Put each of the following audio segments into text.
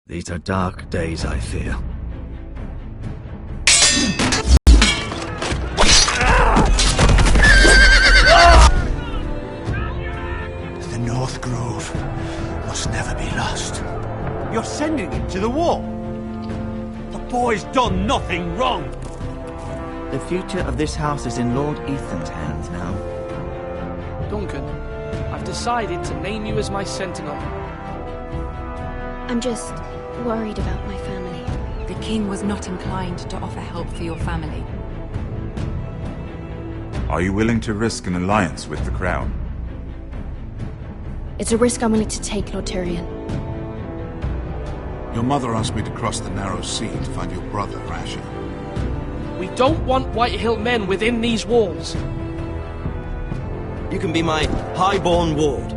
These are dark days, I fear. The North Grove must never be lost. You're sending him to the war? The boy's done nothing wrong! The future of this house is in Lord Ethan's hands now. Duncan, I've decided to name you as my sentinel. I'm just worried about my family. The king was not inclined to offer help for your family. Are you willing to risk an alliance with the Crown? It's a risk I'm willing to take, Lord Tyrion. Your mother asked me to cross the narrow sea to find your brother, Asher. We don't want Whitehill men within these walls. You can be my highborn ward.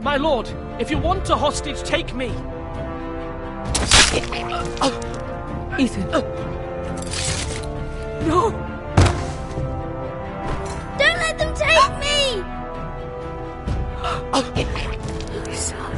My lord, if you want a hostage, take me. Ethan. No! Don't let them take me! Son.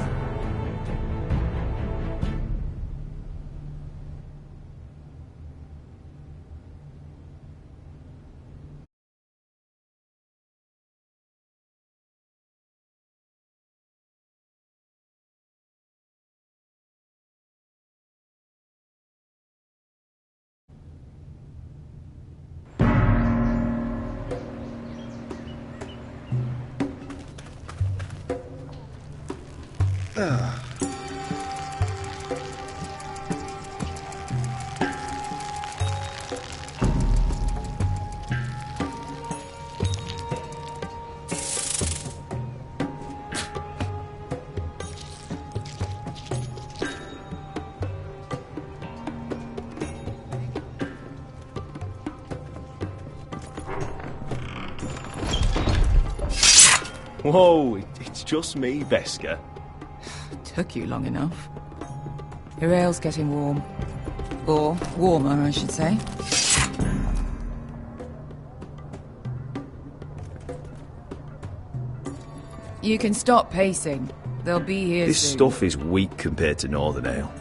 Whoa, it's just me, Veska. Took you long enough. Your ale's getting warm. Or warmer, I should say. You can stop pacing. They'll be here This soon. stuff is weak compared to Northern Ale.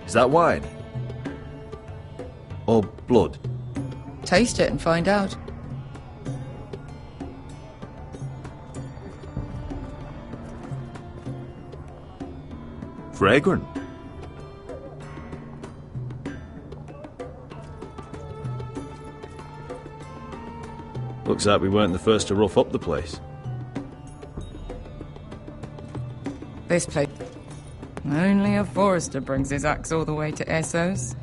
Is that wine? Or blood? Taste it and find out. Fragrant. Looks like we weren't the first to rough up the place. This place... Only a forester brings his axe all the way to Essos.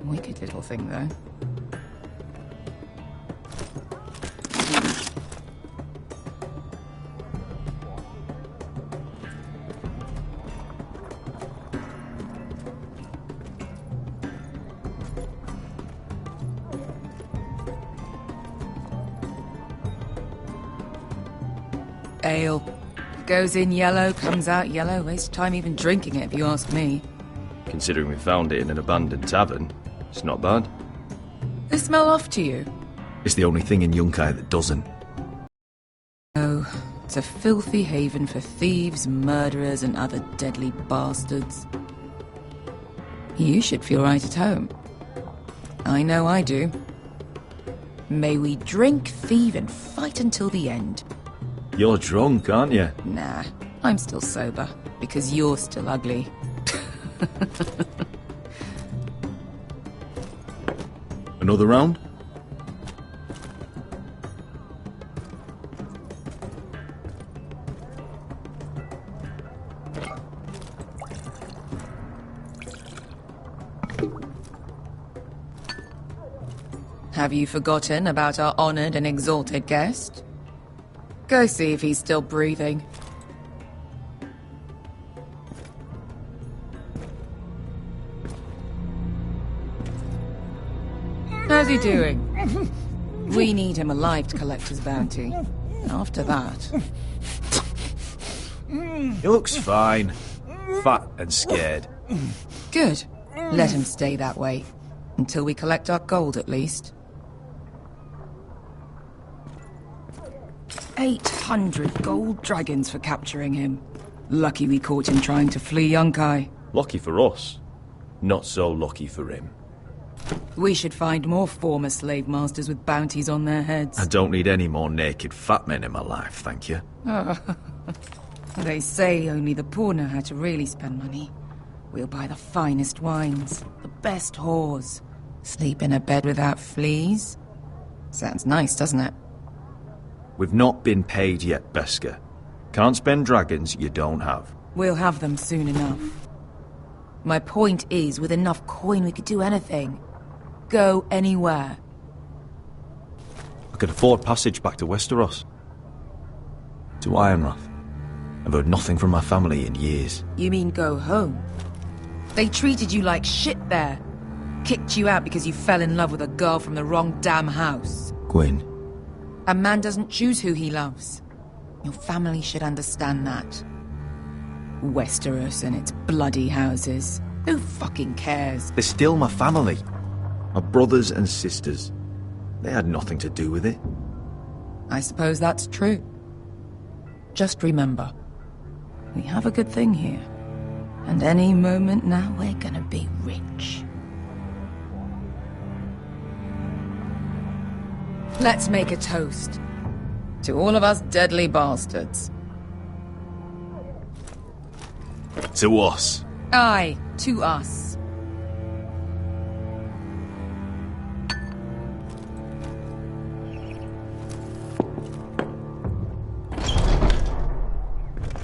Wicked little thing, though. Ale. Goes in yellow, comes out yellow. Waste time even drinking it, if you ask me. Considering we found it in an abandoned tavern, it's not bad. They smell off to you? It's the only thing in Yunkai that doesn't. Oh, it's a filthy haven for thieves, murderers, and other deadly bastards. You should feel right at home. I know I do. May we drink, thieve, and fight until the end. You're drunk, aren't you? Nah, I'm still sober, because you're still ugly. Another round? Have you forgotten about our honoured and exalted guest? Go see if he's still breathing. How's he doing? We need him alive to collect his bounty. After that... He looks fine. Fat and scared. Good. Let him stay that way. Until we collect our gold, at least. 800 gold dragons for capturing him. Lucky we caught him trying to flee Yunkai. Lucky for us. Not so lucky for him. We should find more former slave masters with bounties on their heads. I don't need any more naked fat men in my life, thank you. They say only the poor know how to really spend money. We'll buy the finest wines, the best whores, sleep in a bed without fleas. Sounds nice, doesn't it? We've not been paid yet, Beskar. Can't spend dragons you don't have. We'll have them soon enough. My point is, with enough coin we could do anything. Go anywhere. I could afford passage back to Westeros. To Ironrath. I've heard nothing from my family in years. You mean go home? They treated you like shit there. Kicked you out because you fell in love with a girl from the wrong damn house. Gwyn. A man doesn't choose who he loves. Your family should understand that. Westeros and its bloody houses. Who fucking cares? They're still my family. My brothers and sisters. They had nothing to do with it. I suppose that's true. Just remember, we have a good thing here. And any moment now we're gonna be rich. Let's make a toast. To all of us deadly bastards. To us. Aye, to us.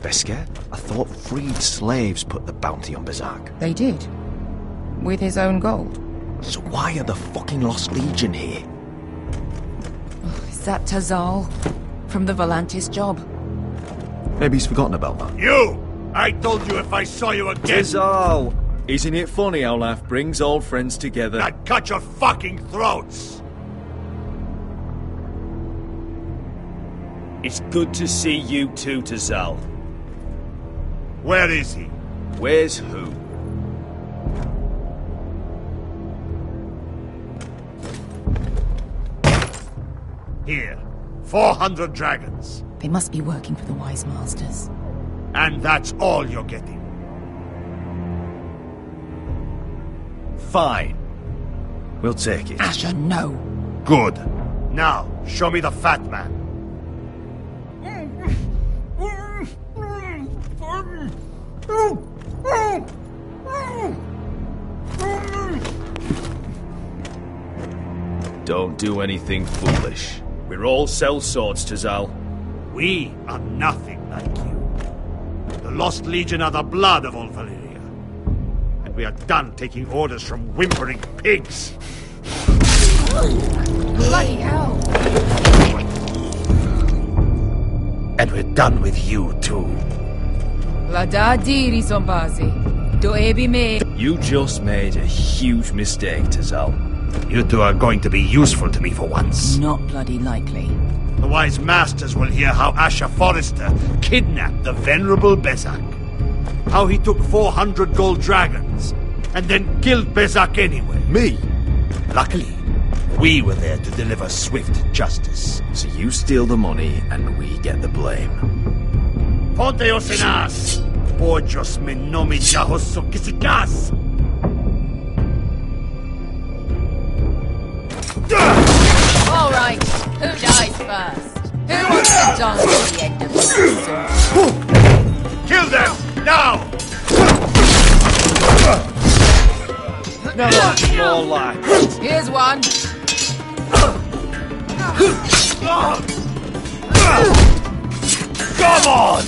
Beskar, I thought freed slaves put the bounty on Berserk. They did. With his own gold. So why are the fucking Lost Legion here? Is that Tazal? From the Volantis job? Maybe he's forgotten about that. You! I told you if I saw you again... Tazal! Isn't it funny how life brings old friends together? I'd cut your fucking throats! It's good to see you too, Tazal. Where is he? Where's who? Here. 400 dragons. They must be working for the Wise Masters. And that's all you're getting. Fine. We'll take it. Asher, no. Good. Now, show me the fat man. Don't do anything foolish. We're all sellswords, Tazal. We are nothing like you. The Lost Legion are the blood of all Valyria. And we are done taking orders from whimpering pigs. Bloody hell! And we're done with you, too. Lada diri zombazi. Do ebi me. You just made a huge mistake, Tazal. You two are going to be useful to me for once. Not bloody likely. The Wise Masters will hear how Asher Forrester kidnapped the venerable Bezak. How he took 400 gold dragons, and then killed Bezak anyway. Me? Luckily, we were there to deliver swift justice. So you steal the money, and we get the blame. Ponteos en as! Pojos me nomi jahoso kisikas! All right, who dies first? Who wants to dance at the end of the Kill them! Now! No, more like. Here's one. Come on!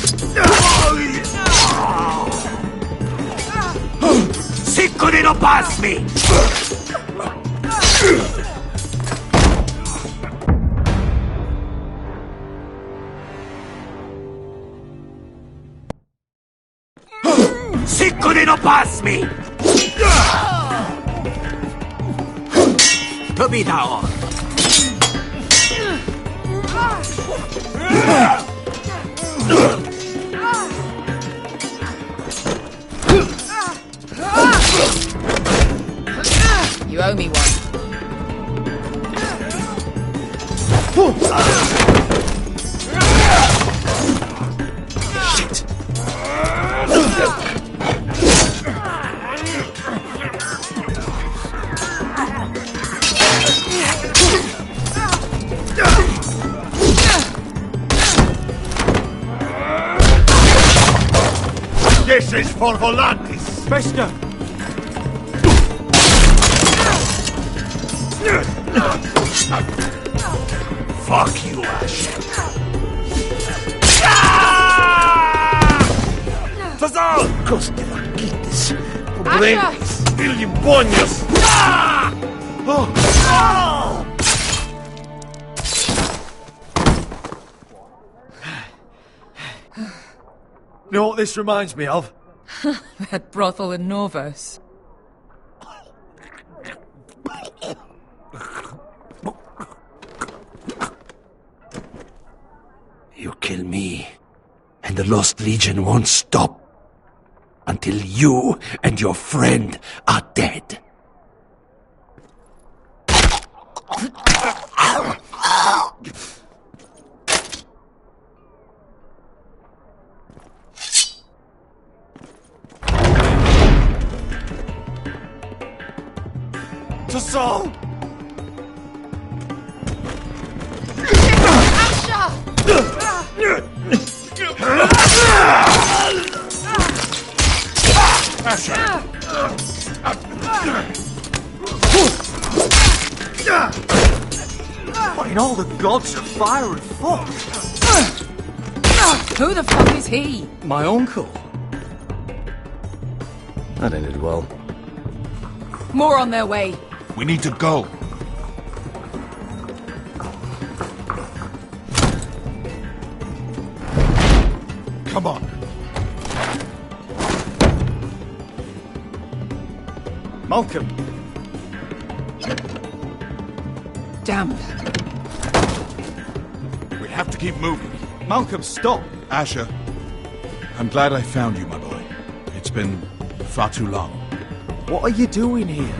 Sicuri no pass me! Sicuri no pass me! To be down. You owe me one. forces for Volantis! Bester! Fuck you, Ash. Tazal! Coste vaquites. Problemas. Ilimbonios. You know what this reminds me of? That brothel in Norvos. You kill me, and the Lost Legion won't stop until you and your friend are dead. Tazal! What in all the gods of fire and fog? Who the fuck is he? My uncle. That ended well. More on their way. We need to go. Come on. Malcolm. Damn. We have to keep moving. Malcolm, stop. Asher, I'm glad I found you, my boy. It's been far too long. What are you doing here?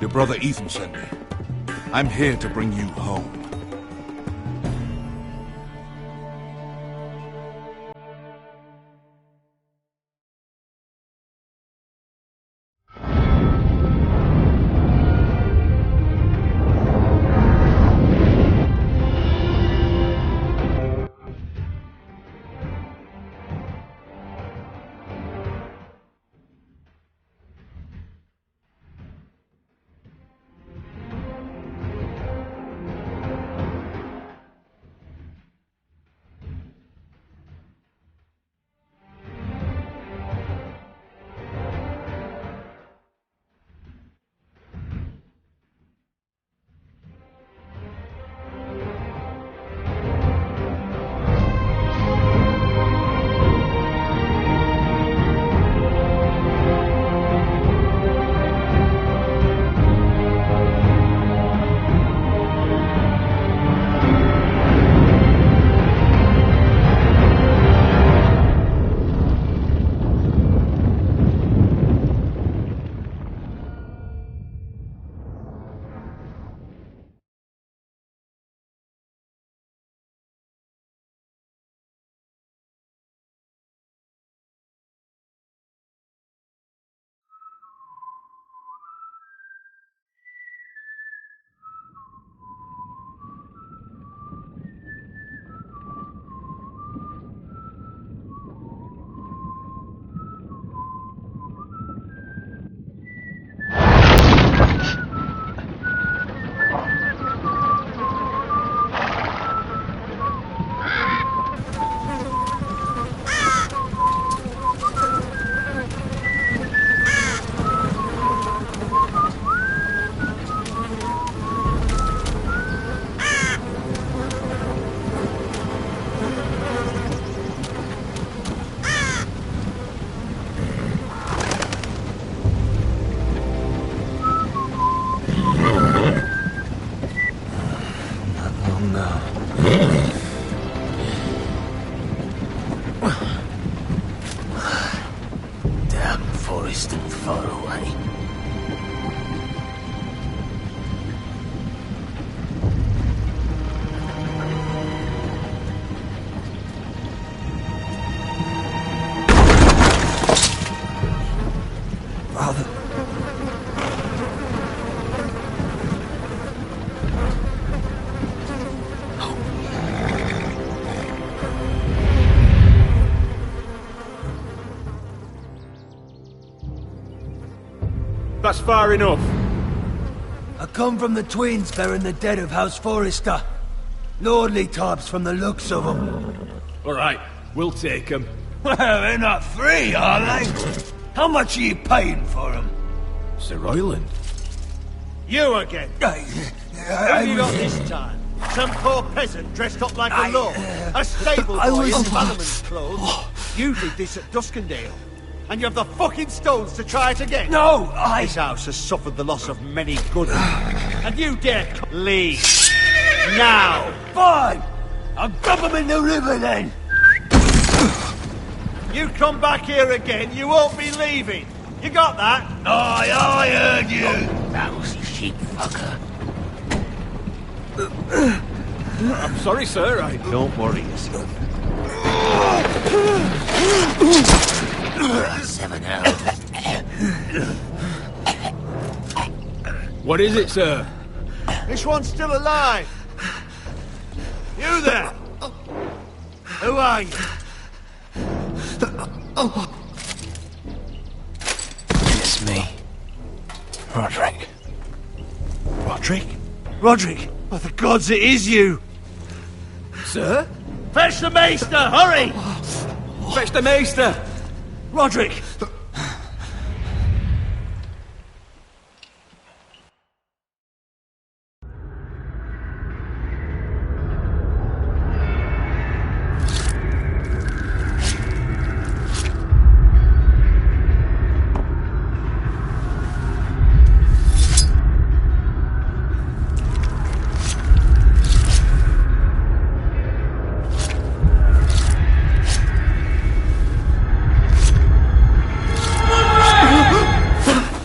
Your brother Ethan sent me. I'm here to bring you home. Distant far away. Father. That's far enough. I come from the twins bearing the dead of House Forrester. Lordly types from the looks of them. All right, we'll take them. Well, they're not free, are they? How much are you paying for them? Sir Royland. You again. Who have you got this time? Some poor peasant dressed up like a lord? A stable boy in Bannerman's clothes? You did this at Duskendale. And you have the fucking stones to try it again? No, This house has suffered the loss of many good men. And you dare leave. Now! Fine! I'll dump them in the river then! You come back here again, you won't be leaving. You got that? Aye, I heard you! Lousy sheep fucker. I'm sorry, sir. Don't worry yourself. 7 hours. What is it, sir? This one's still alive. You there? Who are you? It's me. Roderick. Roderick? Roderick? Oh, the gods, it is you! Sir? Fetch the maester, hurry! Fetch the maester! Roderick!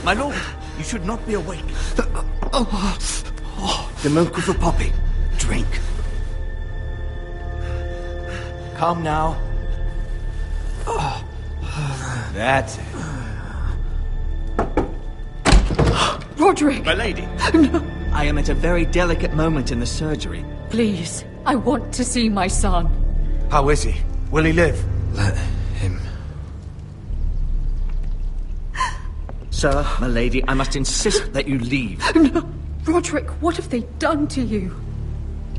My lord, you should not be awake. The milk of the poppy. Drink. Calm now. That's it. Roderick! My lady. No. I am at a very delicate moment in the surgery. Please, I want to see my son. How is he? Will he live? Let him. Sir, my lady, I must insist that you leave. No. Roderick, what have they done to you?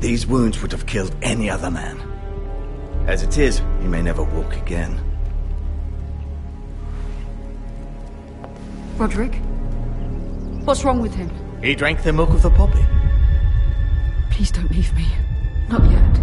These wounds would have killed any other man. As it is, he may never walk again. Roderick? What's wrong with him? He drank the milk of the poppy. Please don't leave me. Not yet.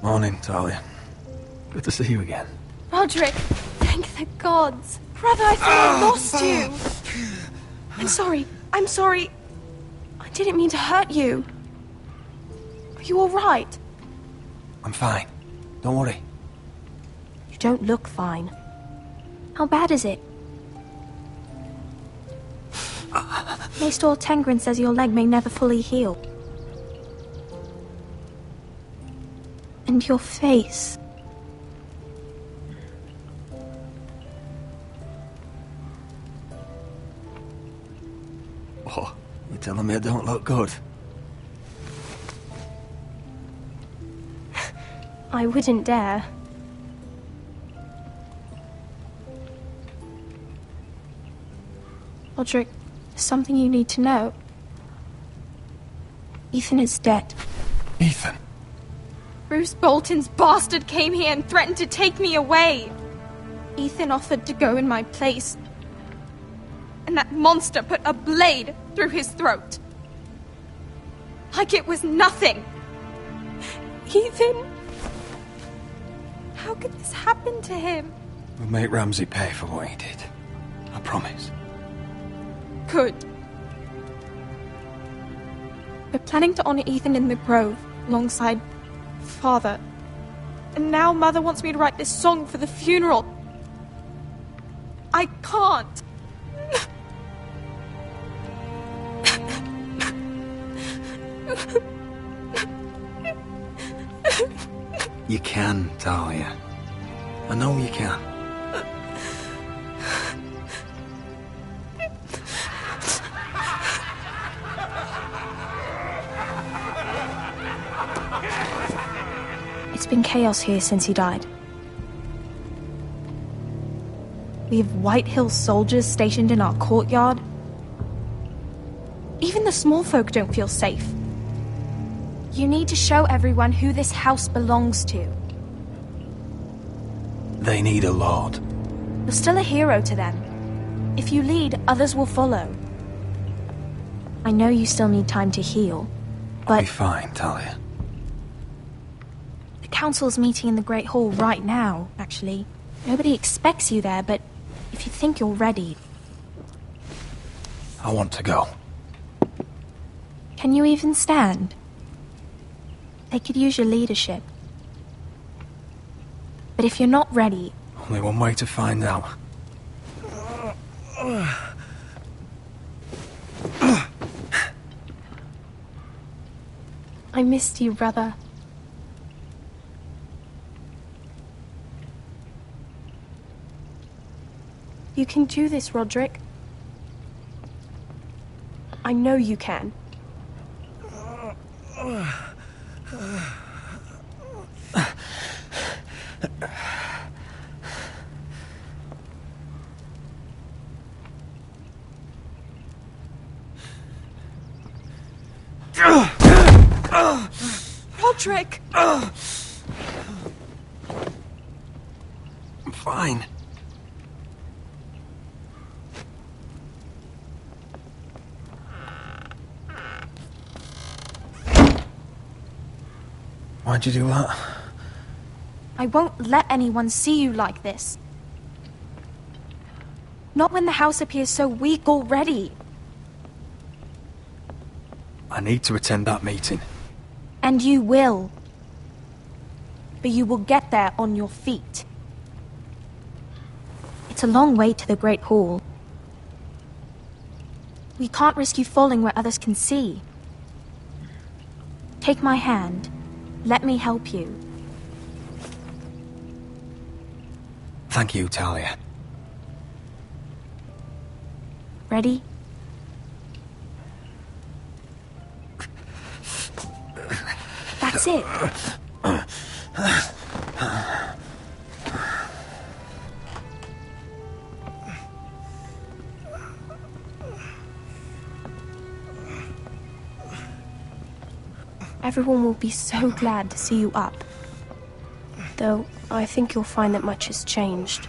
Morning, Talia. Good to see you again. Roderick, thank the gods. Brother, I thought I lost you. I'm sorry. I didn't mean to hurt you. Are you all right? I'm fine. Don't worry. You don't look fine. How bad is it? Maester Tengrin says your leg may never fully heal. And your face. Oh, you're telling me I don't look good? I wouldn't dare. Roderick, there's something you need to know. Ethan is dead. Ethan? Bruce Bolton's bastard came here and threatened to take me away. Ethan offered to go in my place. And that monster put a blade through his throat. Like it was nothing. Ethan... How could this happen to him? We'll make Ramsay pay for what he did. I promise. Good. We're planning to honor Ethan in the Grove, alongside Father. And now Mother wants me to write this song for the funeral. I can't. You can, Talia. I know you can. It's been chaos here since he died. We have White Hill soldiers stationed in our courtyard. Even the small folk don't feel safe. You need to show everyone who this house belongs to. They need a lord. You're still a hero to them. If you lead, others will follow. I know you still need time to heal, but... I'll be fine, Talia. The council's meeting in the Great Hall right now, actually. Nobody expects you there, but if you think you're ready... I want to go. Can you even stand? They could use your leadership. But if you're not ready... Only one way to find out. I missed you, brother. You can do this, Roderick. I know you can. Roderick! I'm fine. Why'd you do that? I won't let anyone see you like this. Not when the house appears so weak already. I need to attend that meeting. And you will. But you will get there on your feet. It's a long way to the Great Hall. We can't risk you falling where others can see. Take my hand. Let me help you. Thank you, Talia. Ready? That's it. Everyone will be so glad to see you up. Though, I think you'll find that much has changed.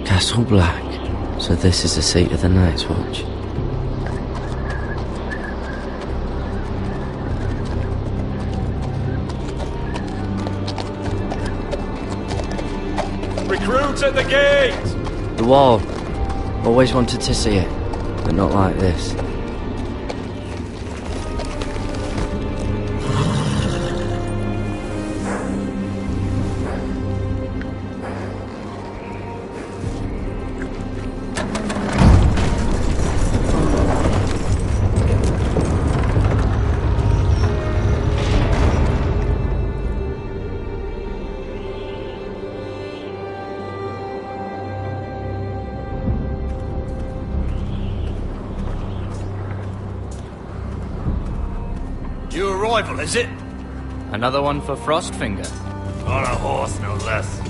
Castle Black. So this is the seat of the Night's Watch. Recruits at the gate! The wall. Always wanted to see it, but not like this. New arrival, is it? Another one for Frostfinger. On a horse, no less.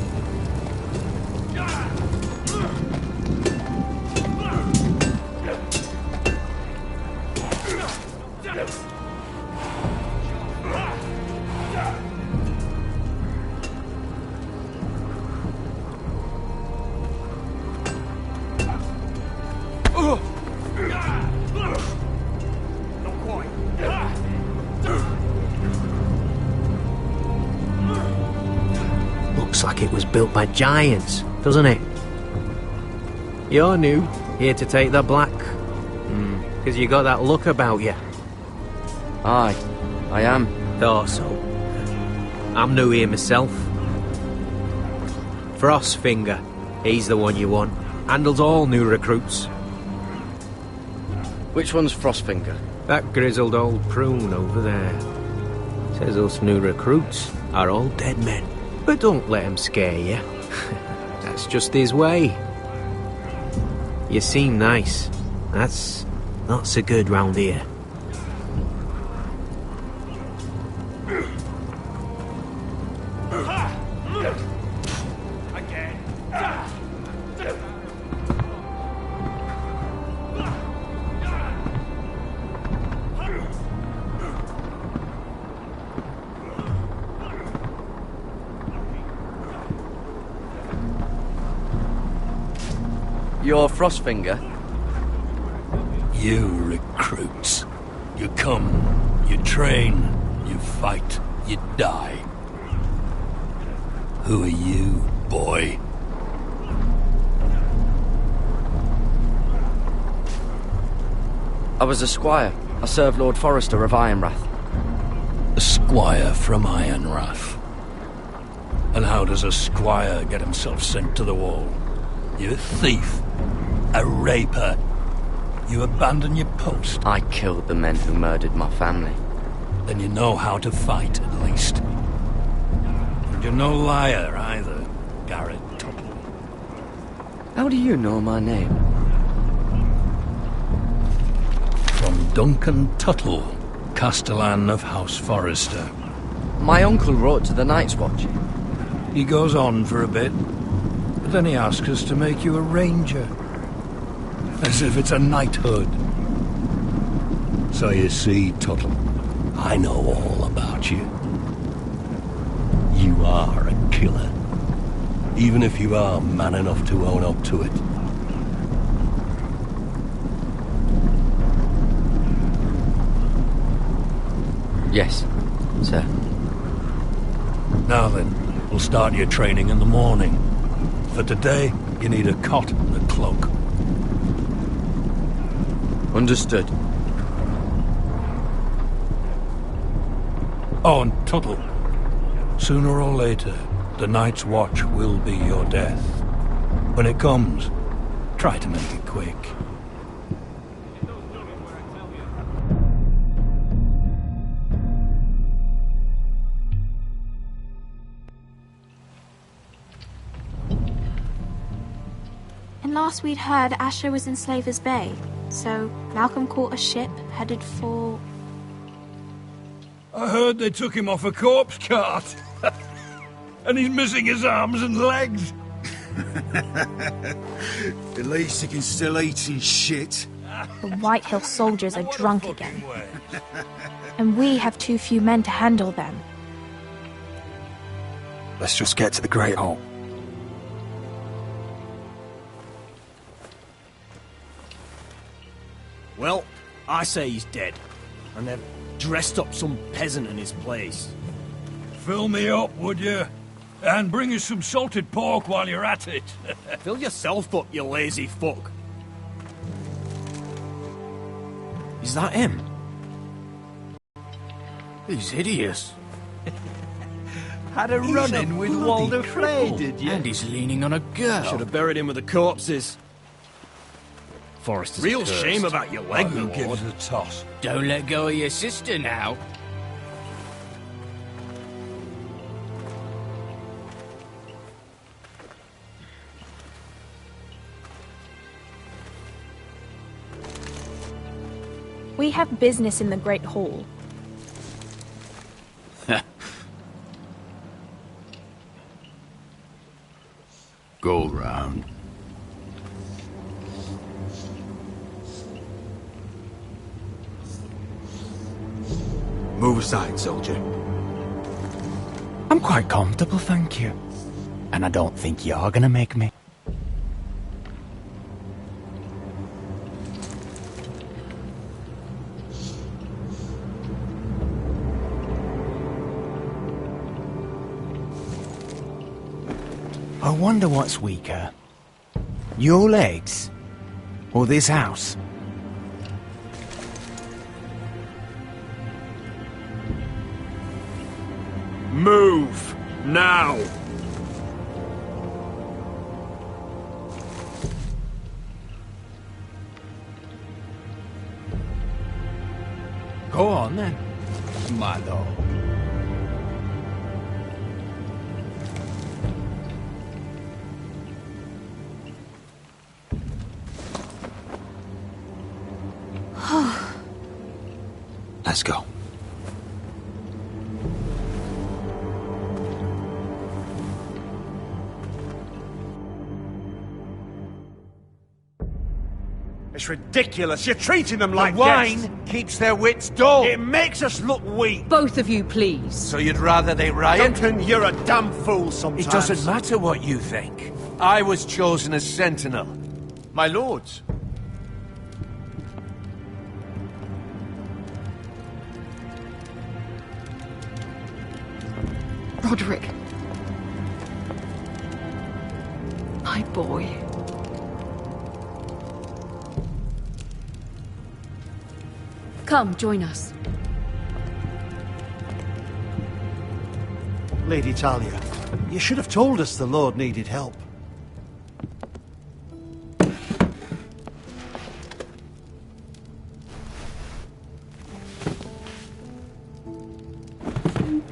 Looks like it was built by giants, doesn't it? You're new, here to take the black. Because you got that look about you. Aye, I am. Thought so. I'm new here myself. Frostfinger, he's the one you want. Handles all new recruits. Which one's Frostfinger? That grizzled old prune over there. Says us new recruits are all dead men. But don't let him scare you. That's just his way. You seem nice. That's not so good round here. You're Frostfinger? You recruits. You come, you train, you fight, you die. Who are you, boy? I was a squire. I served Lord Forrester of Ironrath. A squire from Ironrath. And how does a squire get himself sent to the wall? You're a thief. A raper. You abandon your post. I killed the men who murdered my family. Then you know how to fight, at least. And you're no liar, either, Garrett Tuttle. How do you know my name? From Duncan Tuttle, Castellan of House Forrester. My uncle wrote to the Night's Watch. He goes on for a bit, but then he asks us to make you a ranger. As if it's a knighthood. So you see, Tuttle, I know all about you. You are a killer. Even if you are man enough to own up to it. Yes, sir. Now then, we'll start your training in the morning. For today, you need a cot and a cloak. Understood. Oh, and Tuttle. Sooner or later, the Night's Watch will be your death. When it comes, try to make it quick. And last we'd heard, Asher was in Slaver's Bay. So Malcolm caught a ship headed for... I heard they took him off a corpse cart. And he's missing his arms and legs. At least he can still eat his shit. The White Hill soldiers are drunk again. And we have too few men to handle them. Let's just get to the Great Hall. Well, I say he's dead. And they've dressed up some peasant in his place. Fill me up, would you? And bring us some salted pork while you're at it. Fill yourself up, you lazy fuck. Is that him? He's hideous. Had a run-in with Walder Frey, did you? And he's leaning on a girl. Should have buried him with the corpses. Forrester's Real cursed. shame about your leg, Who my gives lord. a toss? Don't let go of your sister now. We have business in the Great Hall. Go round. Move aside, soldier. I'm quite comfortable, thank you. And I don't think you're gonna make me. I wonder what's weaker. Your legs? Or this house? Move! Now! Go on then, my lord. Let's go. It's ridiculous. You're treating them like the wine guests. keeps their wits dull. It makes us look weak. Both of you, please. So you'd rather they riot? Duncan, you're a damn fool sometimes. It doesn't matter what you think. I was chosen as sentinel. My lords. Roderick. My boy. Come, join us. Lady Talia, you should have told us the Lord needed help.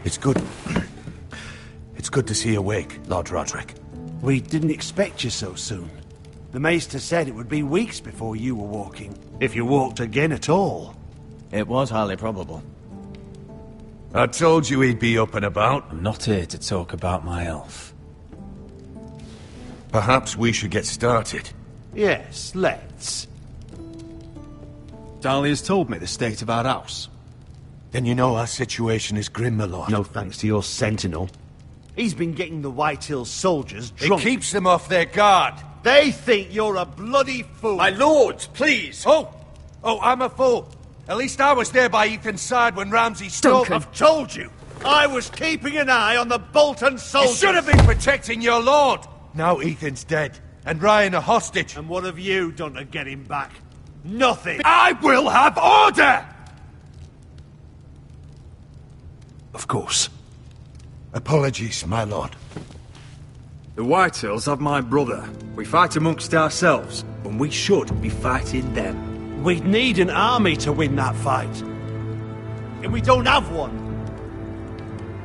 It's good. It's good to see you awake, Lord Roderick. We didn't expect you so soon. The Maester said it would be weeks before you were walking, if you walked again at all. It was highly probable. I told you he'd be up and about. I'm not here to talk about my elf. Perhaps we should get started. Yes, let's. Dahlia's told me the state of our house. Then you know our situation is grim, my lord. No thanks to your sentinel. He's been getting the White Hills soldiers drunk. It keeps them off their guard. They think you're a bloody fool. My lords, please! Oh, I'm a fool. At least I was there by Ethan's side when Ramsay stole... I've told you! I was keeping an eye on the Bolton soldiers! You should have been protecting your lord! Now Ethan's dead, and Ryan a hostage. And what have you done to get him back? Nothing! I will have order! Of course. Apologies, my lord. The Whitehills have my brother. We fight amongst ourselves, when we should be fighting them. We'd need an army to win that fight. And we don't have one.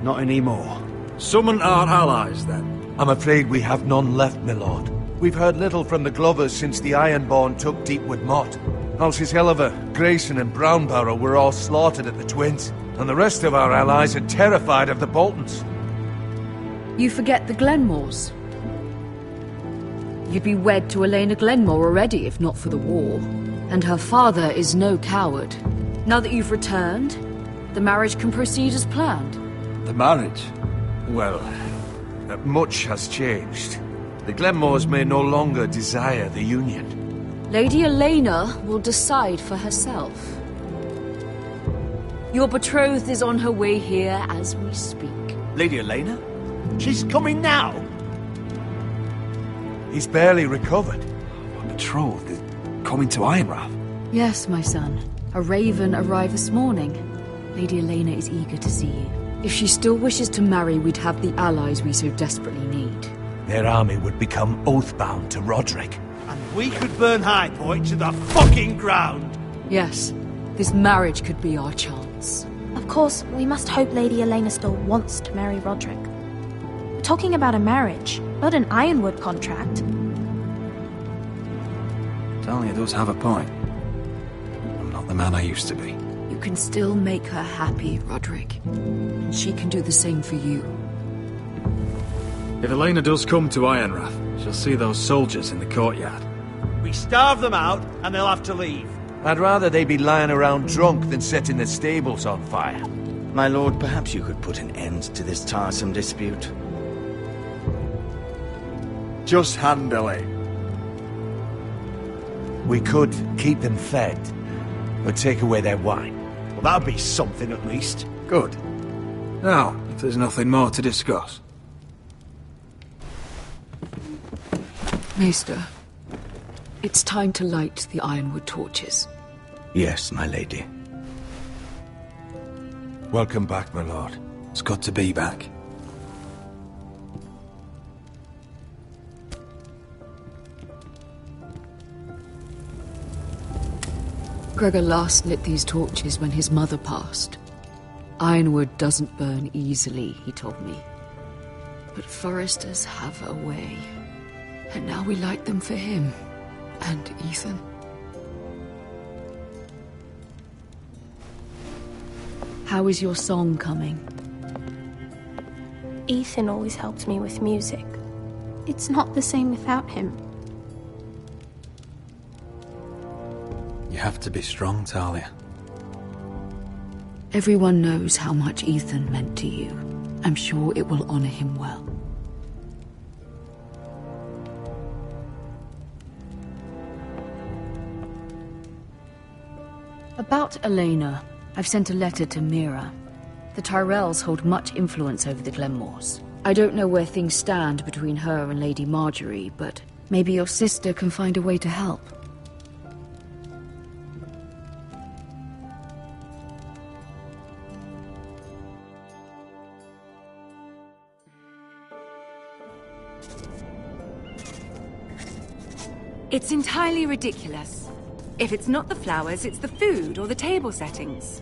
Not anymore. Summon our allies, then. I'm afraid we have none left, my lord. We've heard little from the Glovers since the Ironborn took Deepwood Motte. Houses Helliver, Grayson and Brownbarrow were all slaughtered at the Twins, and the rest of our allies are terrified of the Boltons. You forget the Glenmores. You'd be wed to Elena Glenmore already if not for the war. And her father is no coward. Now that you've returned, the marriage can proceed as planned. The marriage? Well, much has changed. The Glenmores may no longer desire the union. Lady Elena will decide for herself. Your betrothed is on her way here as we speak. Lady Elena? She's coming now! He's barely recovered. My betrothed is coming to Ironrath? Yes, my son. A raven arrived this morning. Lady Elena is eager to see you. If she still wishes to marry, we'd have the allies we so desperately need. Their army would become oath-bound to Roderick. And we could burn High Point to the fucking ground! Yes, this marriage could be our chance. Of course, we must hope Lady Elena still wants to marry Roderick. We're talking about a marriage, not an Ironwood contract. Dahlia does have a point. I'm not the man I used to be. You can still make her happy, Roderick. And she can do the same for you. If Elena does come to Ironrath, she'll see those soldiers in the courtyard. We starve them out, and they'll have to leave. I'd rather they be lying around drunk than setting the stables on fire. My lord, perhaps you could put an end to this tiresome dispute. Just handily. We could keep them fed, or take away their wine. Well, that'd be something at least. Good. Now, if there's nothing more to discuss. Maester, it's time to light the ironwood torches. Yes, my lady. Welcome back, my lord. It's good to be back. Gregor last lit these torches when his mother passed. Ironwood doesn't burn easily, he told me. But foresters have a way. And now we light them for him. And Ethan. How is your song coming? Ethan always helps me with music. It's not the same without him. You have to be strong, Talia. Everyone knows how much Ethan meant to you. I'm sure it will honor him well. About Elena, I've sent a letter to Mira. The Tyrells hold much influence over the Glenmores. I don't know where things stand between her and Lady Marjorie, but maybe your sister can find a way to help. It's entirely ridiculous. If it's not the flowers, it's the food or the table settings.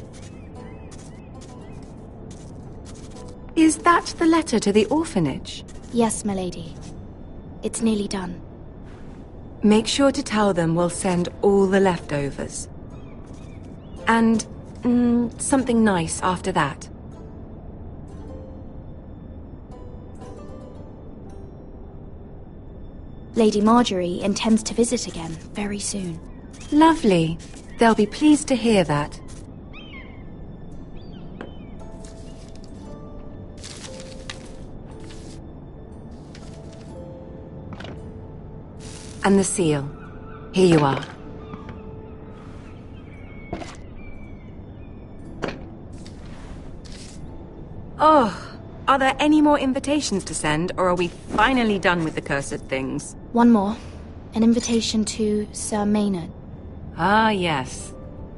Is that the letter to the orphanage? Yes, my lady. It's nearly done. Make sure to tell them we'll send all the leftovers. And something nice after that. Lady Marjorie intends to visit again very soon. Lovely. They'll be pleased to hear that. And the seal. Here you are. Oh, are there any more invitations to send, or are we finally done with the cursed things? One more. An invitation to Sir Maynard. Ah, yes.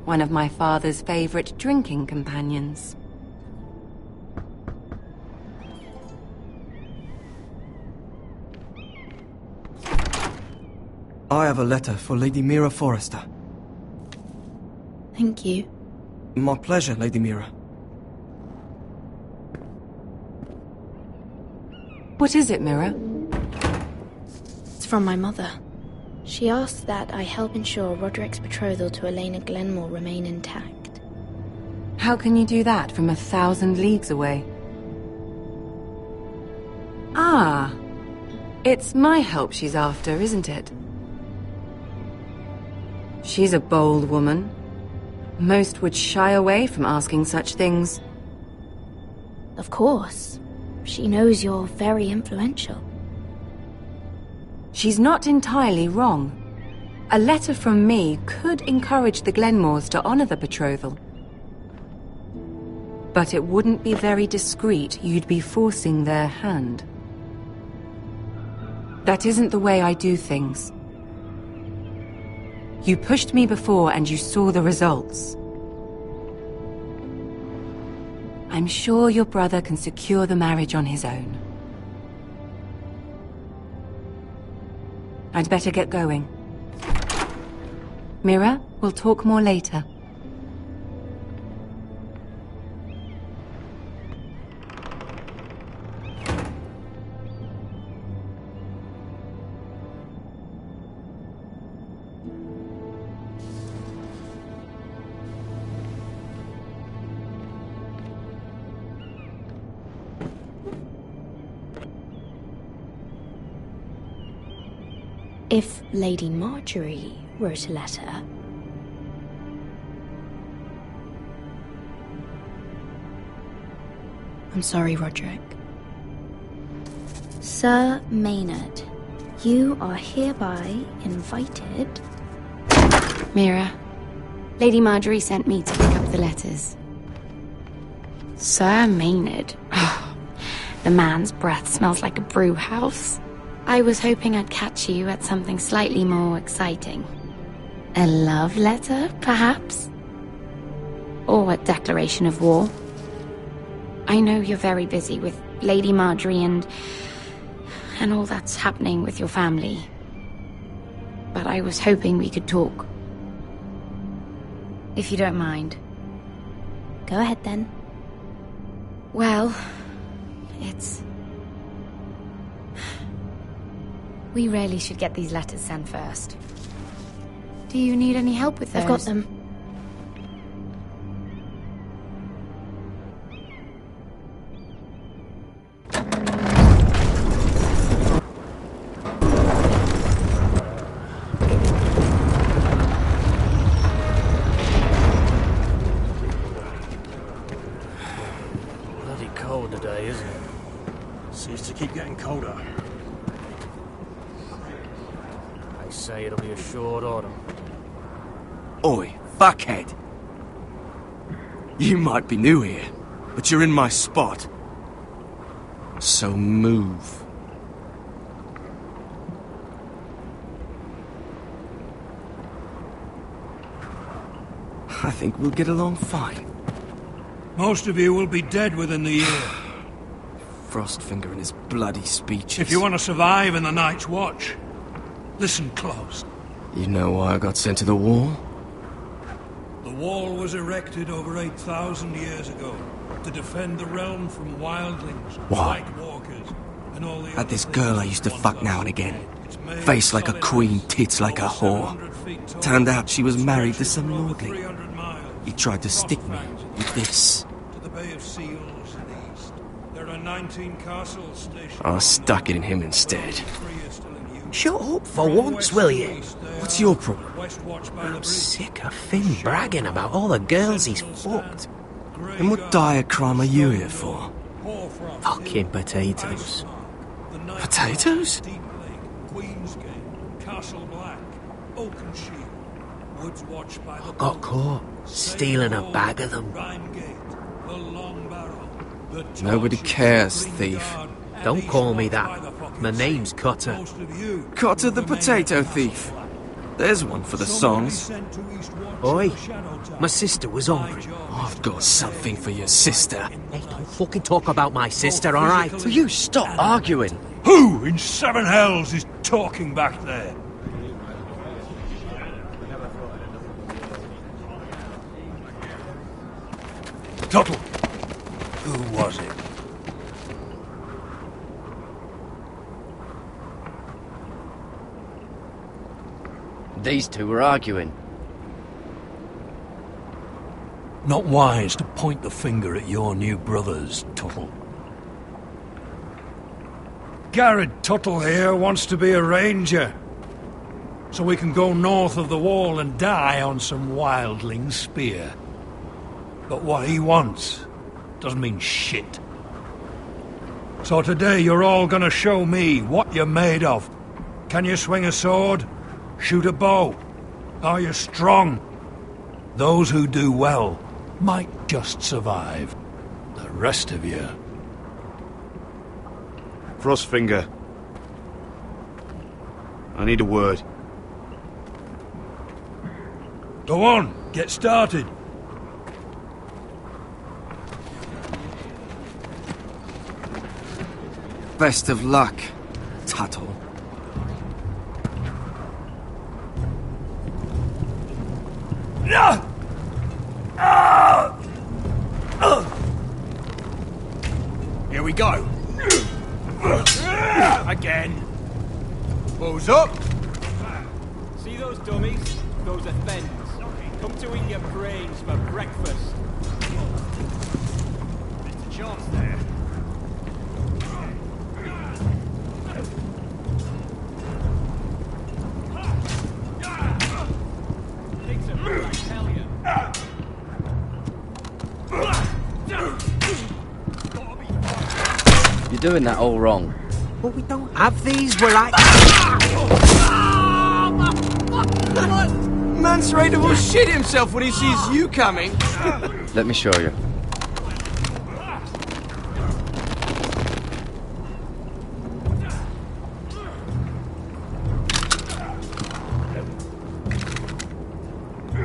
One of my father's favorite drinking companions. I have a letter for Lady Mira Forrester. Thank you. My pleasure, Lady Mira. What is it, Mira? It's from my mother. She asks that I help ensure Roderick's betrothal to Elena Glenmore remain intact. How can you do that from 1,000 leagues away? Ah, it's my help she's after, isn't it? She's a bold woman. Most would shy away from asking such things. Of course. She knows you're very influential. She's not entirely wrong. A letter from me could encourage the Glenmores to honor the betrothal. But it wouldn't be very discreet. You'd be forcing their hand. That isn't the way I do things. You pushed me before and you saw the results. I'm sure your brother can secure the marriage on his own. I'd better get going. Mira, we'll talk more later. If Lady Marjorie wrote a letter... I'm sorry, Roderick. Sir Maynard, you are hereby invited... Mira, Lady Marjorie sent me to pick up the letters. Sir Maynard? The man's breath smells like a brew house. I was hoping I'd catch you at something slightly more exciting. A love letter, perhaps? Or a declaration of war? I know you're very busy with Lady Marjorie and all that's happening with your family. But I was hoping we could talk. If you don't mind. Go ahead, then. Well, it's... We really should get these letters sent first. Do you need any help with those? I've got them. Bloody cold today, isn't it? Seems to keep getting colder. They say it'll be a short autumn. Oi, fuckhead. You might be new here, but you're in my spot. So move. I think we'll get along fine. Most of you will be dead within the year. Frostfinger and his bloody speeches. If you want to survive in the Night's Watch, listen close. You know why I got sent to the wall? The wall was erected over 8,000 years ago to defend the realm from wildlings, Why? White Walkers, and all the Had this girl I used to fuck now and again. Face like a queen, tits like a whore. Turned out she was married to some lordling. He tried to stick me with this. to the Bay of Seals in the east. There are 19 castles stationed. I stuck it in him instead. Shut up for once, will you? What's your problem? I'm sick of Finn bragging about all the girls he's fucked. And what dire crime are you here for? Fucking potatoes. Potatoes? Queensgate, Castle Black, Oakenshield, Woods Watch by the Got caught stealing a bag of them. the Long Barrel, the Nobody cares, thief. Don't call me that. My name's Cutter. Cotter the potato thief. There's one for the songs. Oi, my sister was hungry. I've got something for your sister. Hey, don't fucking talk about my sister, alright? Will you stop arguing? Who in seven hells is talking back there? Tuttle. Who was it? These two were arguing. Not wise to point the finger at your new brothers, Tuttle. Garrett Tuttle here wants to be a ranger. So we can go north of the wall and die on some wildling spear. But what he wants doesn't mean shit. So today you're all gonna show me what you're made of. Can you swing a sword? Shoot a bow? Are you strong? Those who do well might just survive. The rest of you... Frostfinger. I need a word. Go on, get started. Best of luck, Tuttle. Here we go. Again. Bows up. See those dummies? Those are fens. Come to eat your brains for breakfast. Mr. Chance there. doing that all wrong. But we don't have these, we're like... Man's ready to shit himself when he sees you coming. Let me show you.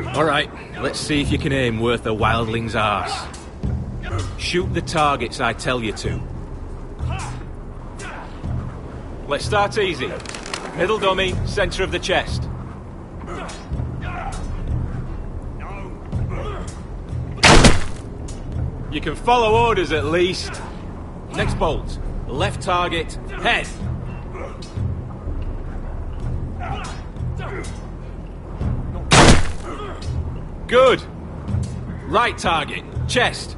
Alright, let's see if you can aim worth a wildling's arse. Shoot the targets I tell you to. Let's start easy. Middle dummy, centre of the chest. You can follow orders at least. Next bolt. Left target, head. Good. Right target, chest.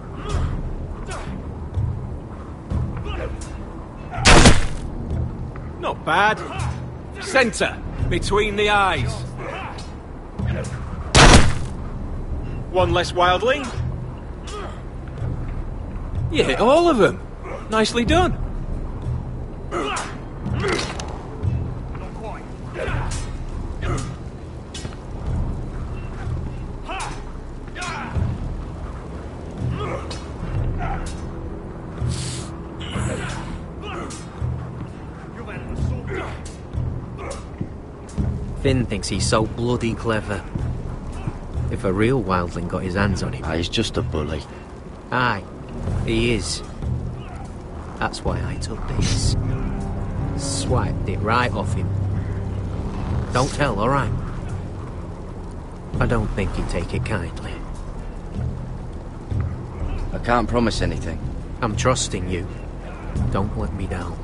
Not bad. Centre, between the eyes. One less wildling. You hit all of them. Nicely done. Finn thinks he's so bloody clever. If a real wildling got his hands on him... He's just a bully. Aye, he is. That's why I took this. Swiped it right off him. Don't tell, alright? I don't think he'd take it kindly. I can't promise anything. I'm trusting you. Don't let me down.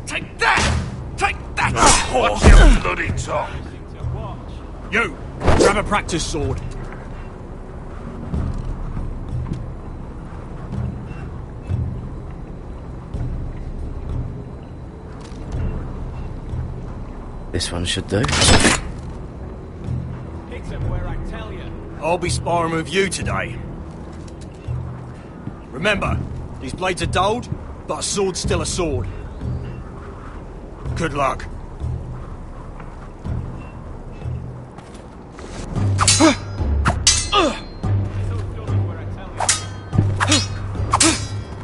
Take that! Take that! Watch your bloody tongue! You! Grab a practice sword. This one should do. Hit him where I tell you. I'll be sparring with you today. Remember, these blades are dulled, but a sword's still a sword. Good luck.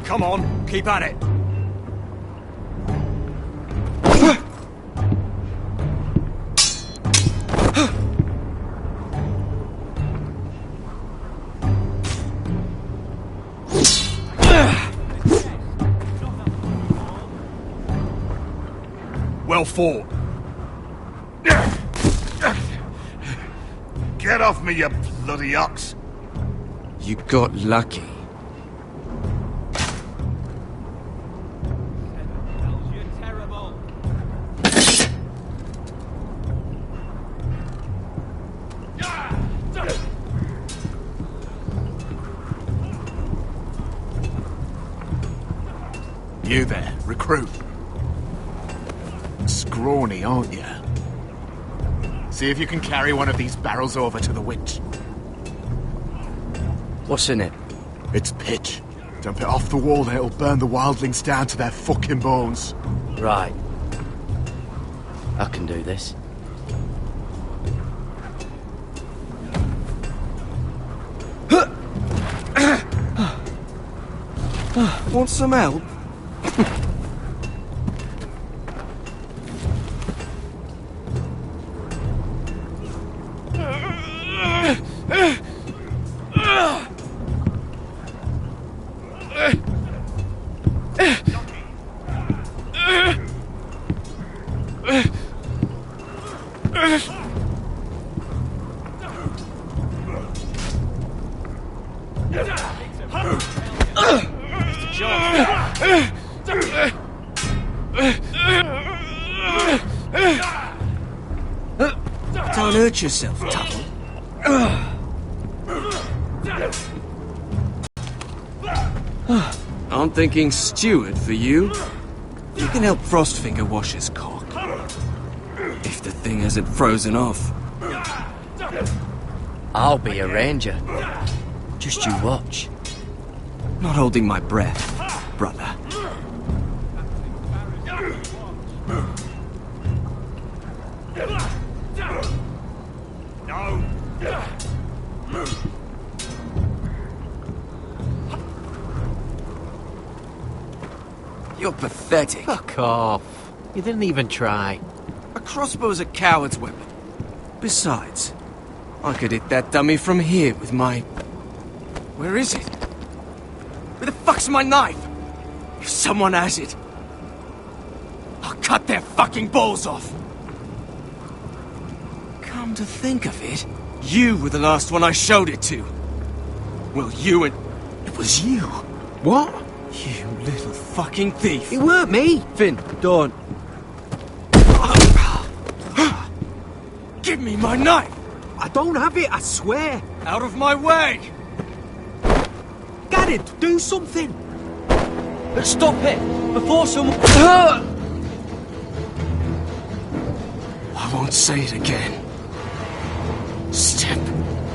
Come on, keep at it. Well fought. Get off me, you bloody ox! You got lucky. You're terrible. You there, recruit. Scrawny, aren't you? See if you can carry one of these barrels over to the winch. What's in it? It's pitch. Dump it off the wall and it'll burn the wildlings down to their fucking bones. Right. I can do this. Want some help? Don't hurt yourself, Tuttle. I'm thinking steward for you. You can help Frostfinger wash his cock. If the thing hasn't frozen off. I'll be a ranger. Just you watch. Not holding my breath, brother. No. You're pathetic. Fuck off. You didn't even try. A crossbow's a coward's weapon. Besides, I could hit that dummy from here with my... Where is it? Where the fuck's my knife? If someone has it, I'll cut their fucking balls off. Come to think of it, you were the last one I showed it to. Well, you and... It was you. What? You little fucking thief. It weren't me. Finn, don't. Give me my knife! I don't have it, I swear. Out of my way! Garrett, do something. Stop it! Before someone... I won't say it again. Step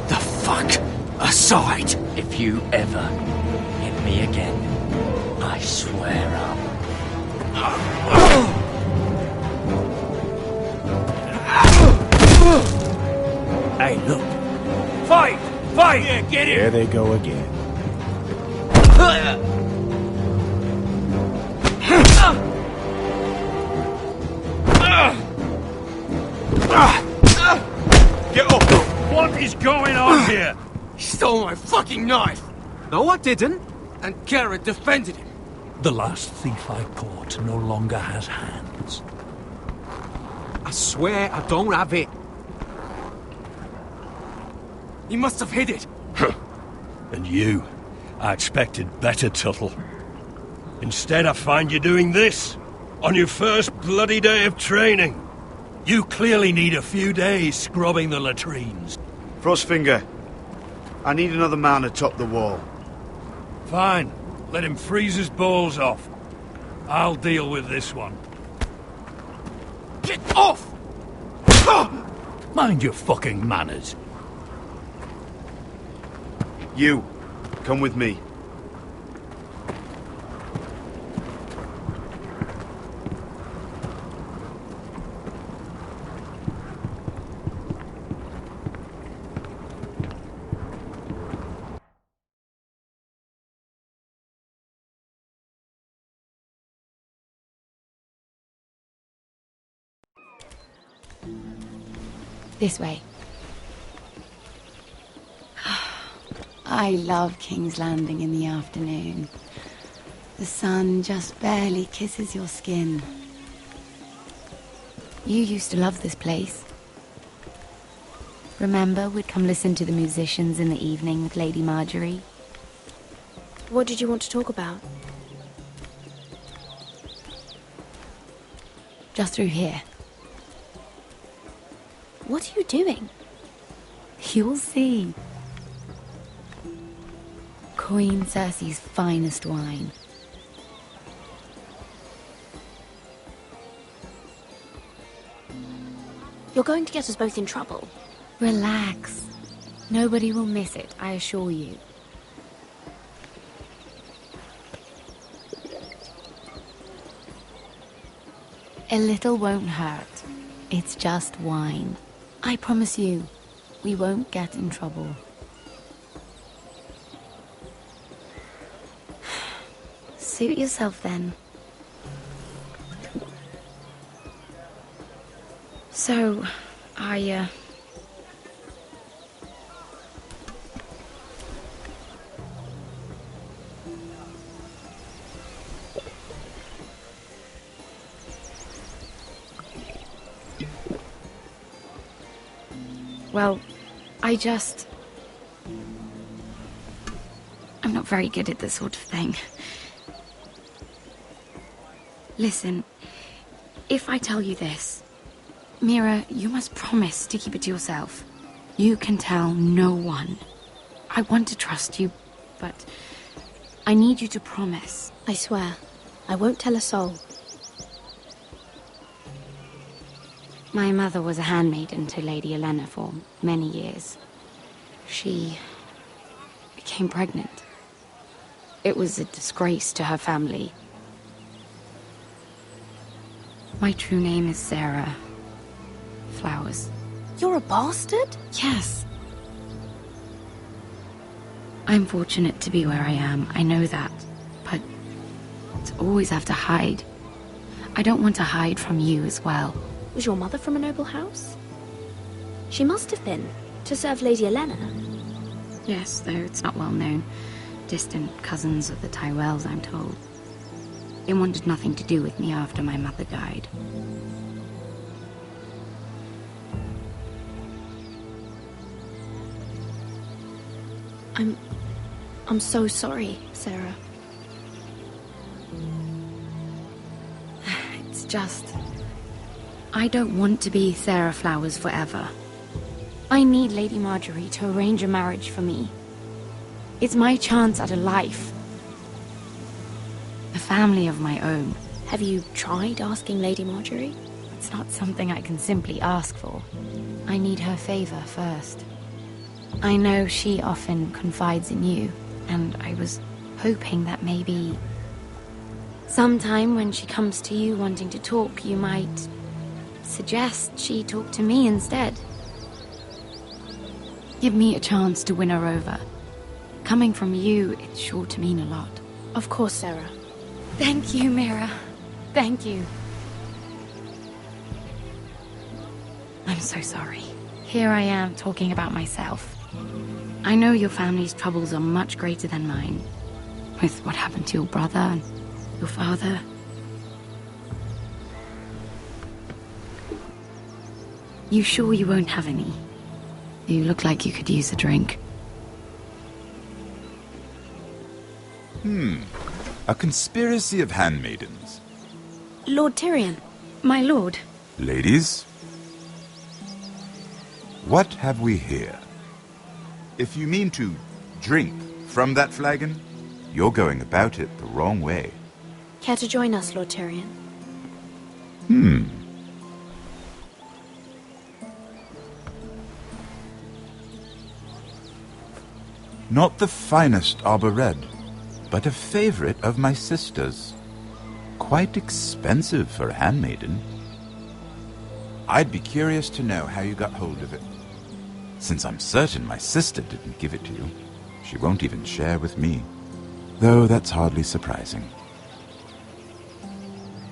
the fuck aside. If you ever hit me again, I swear I'll... Hey, look. Fight! Fight! Yeah, get it! There they go again. Get up! What is going on here? He stole my fucking knife! No, I didn't. And Garrett defended him. The last thief I caught no longer has hands. I swear I don't have it. He must have hid it. And you? I expected better, Tuttle. Instead, I find you doing this on your first bloody day of training. You clearly need a few days scrubbing the latrines. Frostfinger, I need another man atop the wall. Fine. Let him freeze his balls off. I'll deal with this one. Get off! Mind your fucking manners. You, come with me. This way. I love King's Landing in the afternoon. The sun just barely kisses your skin. You used to love this place. Remember, we'd come listen to the musicians in the evening with Lady Marjorie? What did you want to talk about? Just through here. What are you doing? You'll see. Queen Cersei's finest wine. You're going to get us both in trouble. Relax. Nobody will miss it, I assure you. A little won't hurt. It's just wine. I promise you, we won't get in trouble. Suit yourself then. So, well, I'm not very good at this sort of thing. Listen, if I tell you this, Mira, you must promise to keep it to yourself. You can tell no one. I want to trust you, but I need you to promise. I swear, I won't tell a soul. My mother was a handmaiden to Lady Elena for many years. She became pregnant. It was a disgrace to her family. My true name is Sarah Flowers. You're a bastard? Yes. I'm fortunate to be where I am, I know that. But to always have to hide. I don't want to hide from you as well. Was your mother from a noble house? She must have been, to serve Lady Elena. Yes, though it's not well known. Distant cousins of the Tyrells, I'm told. They wanted nothing to do with me after my mother died. I'm so sorry, Sarah. It's just... I don't want to be Sarah Flowers forever. I need Lady Marjorie to arrange a marriage for me. It's my chance at a life. A family of my own. Have you tried asking Lady Marjorie? It's not something I can simply ask for. I need her favor first. I know she often confides in you, and I was hoping that maybe... sometime when she comes to you wanting to talk, you might suggest she talk to me instead. Give me a chance to win her over. Coming from you, it's sure to mean a lot. Of course, Sarah. Thank you, Mira. Thank you. I'm so sorry. Here I am talking about myself. I know your family's troubles are much greater than mine. With what happened to your brother and your father. You sure you won't have any? You look like you could use a drink. A conspiracy of handmaidens. Lord Tyrion. My lord. Ladies, what have we here? If you mean to drink from that flagon, you're going about it the wrong way. Care to join us, Lord Tyrion? Not the finest arbor red, but a favorite of my sister's. Quite expensive for a handmaiden. I'd be curious to know how you got hold of it. Since I'm certain my sister didn't give it to you, she won't even share with me. Though that's hardly surprising.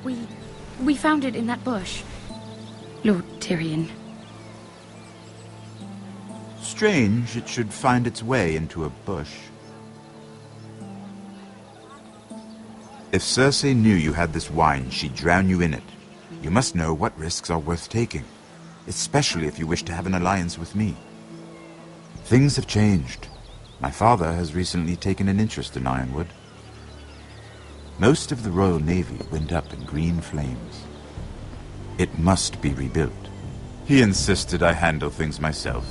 We found it in that bush. Lord Tyrion. Strange it should find its way into a bush. If Cersei knew you had this wine, she'd drown you in it. You must know what risks are worth taking, especially if you wish to have an alliance with me. Things have changed. My father has recently taken an interest in Ironwood. Most of the Royal Navy went up in green flames. It must be rebuilt. He insisted I handle things myself.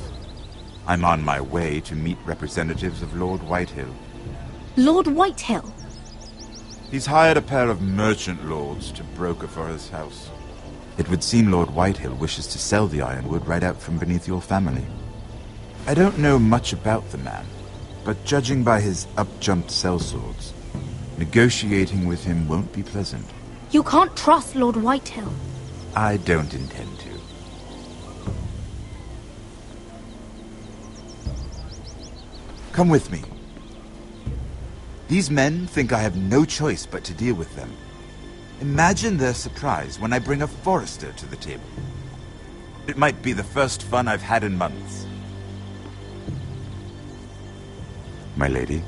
I'm on my way to meet representatives of Lord Whitehill. Lord Whitehill? He's hired a pair of merchant lords to broker for his house. It would seem Lord Whitehill wishes to sell the ironwood right out from beneath your family. I don't know much about the man, but judging by his up-jumped sellswords, negotiating with him won't be pleasant. You can't trust Lord Whitehill. I don't intend to. Come with me. These men think I have no choice but to deal with them. Imagine their surprise when I bring a forester to the table. It might be the first fun I've had in months. My lady.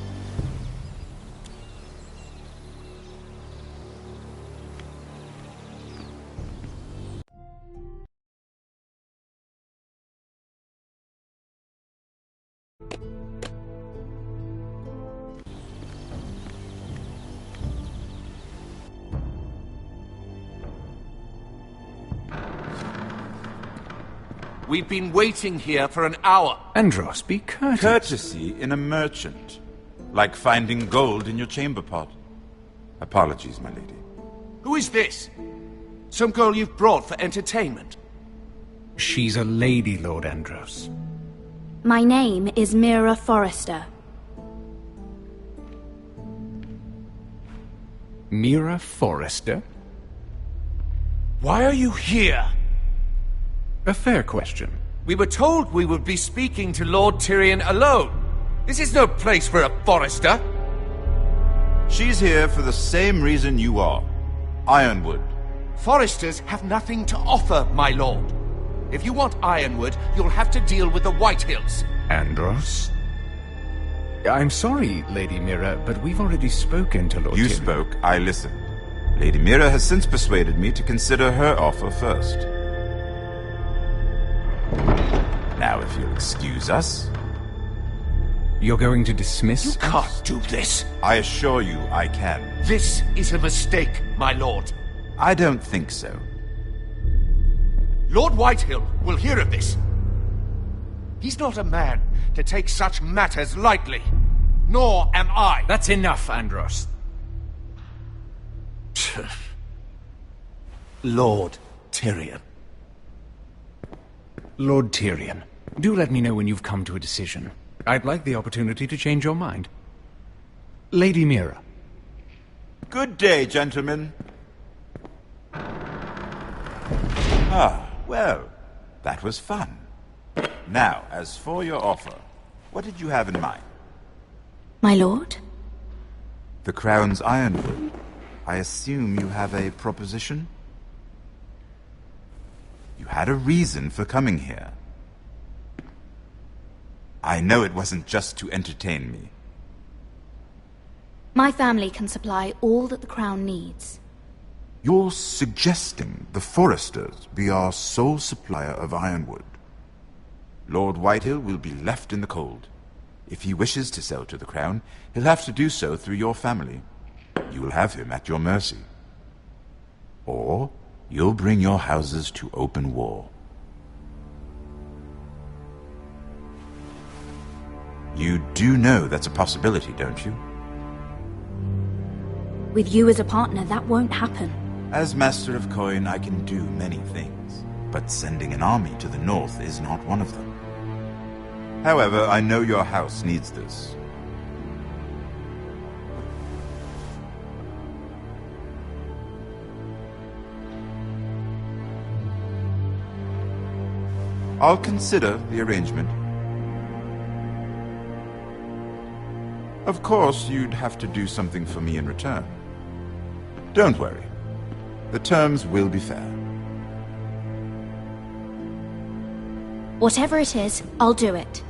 We've been waiting here for an hour. Andros, be courteous. Courtesy in a merchant. Like finding gold in your chamber pot. Apologies, my lady. Who is this? Some girl you've brought for entertainment? She's a lady, Lord Andros. My name is Mira Forrester. Mira Forrester? Why are you here? A fair question. We were told we would be speaking to Lord Tyrion alone. This is no place for a Forrester. She's here for the same reason you are. Ironwood. Forresters have nothing to offer, my lord. If you want Ironwood, you'll have to deal with the Whitehills. Andros? I'm sorry, Lady Mira, but we've already spoken to Lord You Tyrion. spoke, I listened. Lady Mira has since persuaded me to consider her offer first. Now, if you'll excuse us... You're going to dismiss You can't do this. I assure you I can. This is a mistake, my lord. I don't think so. Lord Whitehill will hear of this. He's not a man to take such matters lightly. Nor am I. That's enough, Andros. Lord Tyrion. Lord Tyrion, do let me know when you've come to a decision. I'd like the opportunity to change your mind. Lady Mira. Good day, gentlemen. Ah, well, that was fun. Now, as for your offer, what did you have in mind? My lord? The Crown's Ironwood. I assume you have a proposition? You had a reason for coming here. I know it wasn't just to entertain me. My family can supply all that the Crown needs. You're suggesting the Forresters be our sole supplier of ironwood. Lord Whitehill will be left in the cold. If he wishes to sell to the Crown, he'll have to do so through your family. You will have him at your mercy. Or you'll bring your houses to open war. You do know that's a possibility, don't you? With you as a partner, that won't happen. As Master of Coin, I can do many things, but sending an army to the north is not one of them. However, I know your house needs this. I'll consider the arrangement. Of course, you'd have to do something for me in return. Don't worry. The terms will be fair. Whatever it is, I'll do it.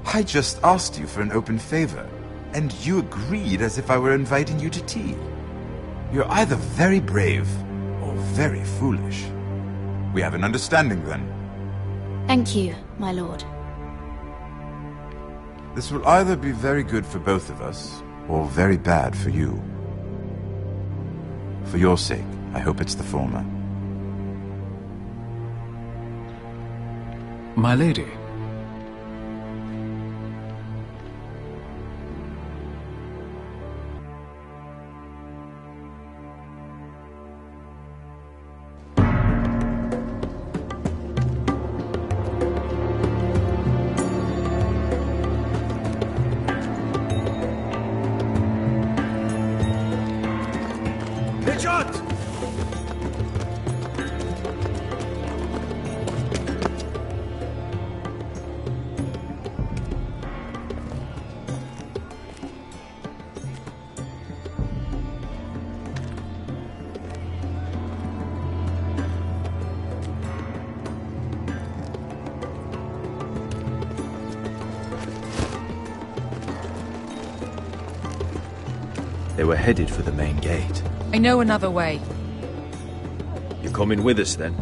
I just asked you for an open favor, and you agreed as if I were inviting you to tea. You're either very brave or very foolish. We have an understanding then. Thank you, my lord. This will either be very good for both of us, or very bad for you. For your sake, I hope it's the former. My lady. They were headed for the main gate. I know another way. You're coming with us, then?